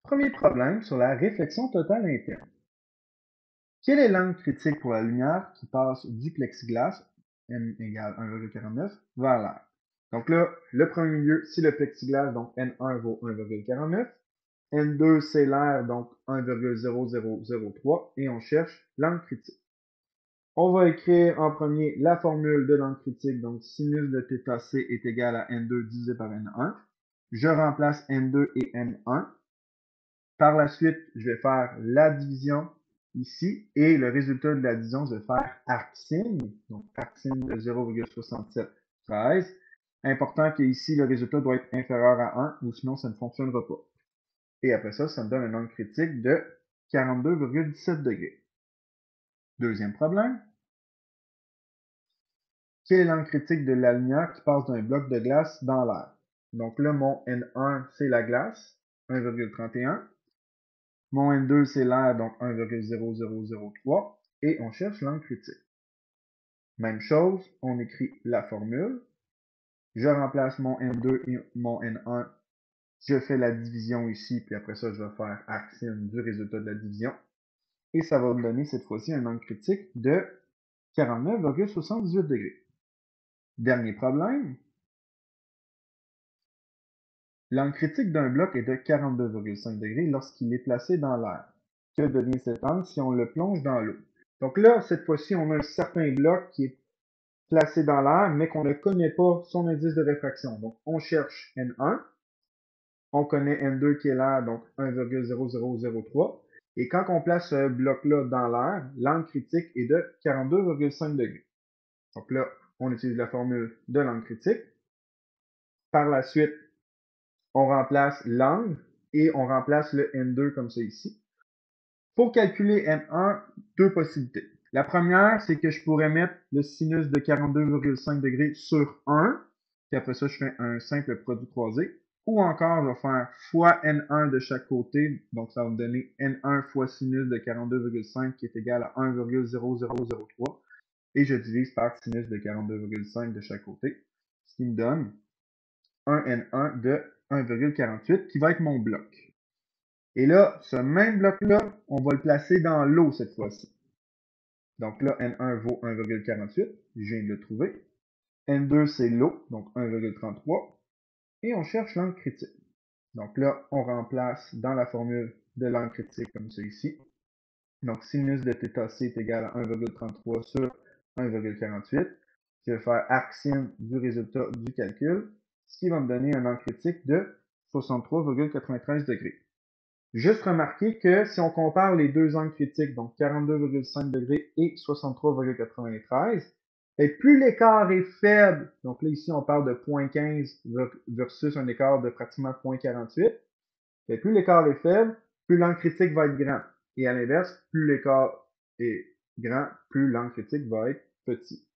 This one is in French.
Premier problème sur la réflexion totale interne. Quelle est l'angle critique pour la lumière qui passe du plexiglas, n égale 1,49, vers l'air? Donc là, le premier milieu, c'est le plexiglas, donc N1 vaut 1,49. N2, c'est l'air, donc 1,0003, et on cherche l'angle critique. On va écrire en premier la formule de l'angle critique, donc sinus de θc est égal à N2 divisé par N1. Je remplace N2 et N1. Par la suite, je vais faire la division ici et le résultat de la division, je vais faire arcsin, donc arcsin de 0,6713. Important qu'ici, le résultat doit être inférieur à 1 ou sinon ça ne fonctionnera pas. Et après ça, ça me donne un angle critique de 42,17 degrés. Deuxième problème. Quel est l'angle critique de la lumière qui passe d'un bloc de glace dans l'air? Donc là, mon N1, c'est la glace, 1,31. Mon N2, c'est l'air, donc 1,0003. Et on cherche l'angle critique. Même chose, on écrit la formule. Je remplace mon N2 et mon N1. Je fais la division ici, puis après ça, je vais faire arcsin du résultat de la division. Et ça va me donner cette fois-ci un angle critique de 49,78 degrés. Dernier problème. L'angle critique d'un bloc est de 42,5 degrés lorsqu'il est placé dans l'air. Que devient cet angle si on le plonge dans l'eau? Donc là, cette fois-ci, on a un certain bloc qui est placé dans l'air, mais qu'on ne connaît pas son indice de réfraction. Donc, on cherche N1, on connaît N2 qui est l'air, donc 1,0003. Et quand on place ce bloc-là dans l'air, l'angle critique est de 42,5 degrés. Donc là, on utilise la formule de l'angle critique. Par la suite, on remplace l'angle et on remplace le N2 comme ça ici. Pour calculer N1, deux possibilités. La première, c'est que je pourrais mettre le sinus de 42,5 degrés sur 1, puis après ça, je fais un simple produit croisé. Ou encore, je vais faire fois N1 de chaque côté, donc ça va me donner N1 fois sinus de 42,5 qui est égal à 1,0003. Et je divise par sinus de 42,5 de chaque côté, ce qui me donne un N1 de 1,48 qui va être mon bloc. Et là, ce même bloc-là, on va le placer dans l'eau cette fois-ci. Donc là, N1 vaut 1,48, je viens de le trouver. N2, c'est l'eau, donc 1,33. Et on cherche l'angle critique. Donc là, on remplace dans la formule de l'angle critique comme ça ici. Donc sinus de θc est égal à 1,33 sur 1,48. Je vais faire arcsin du résultat du calcul, ce qui va me donner un angle critique de 63,93 degrés. Juste remarquer que si on compare les deux angles critiques, donc 42,5 degrés et 63,93, et plus l'écart est faible, donc là ici on parle de 0,15 versus un écart de pratiquement 0,48, et plus l'écart est faible, plus l'angle critique va être grand. Et à l'inverse, plus l'écart est grand, plus l'angle critique va être petit.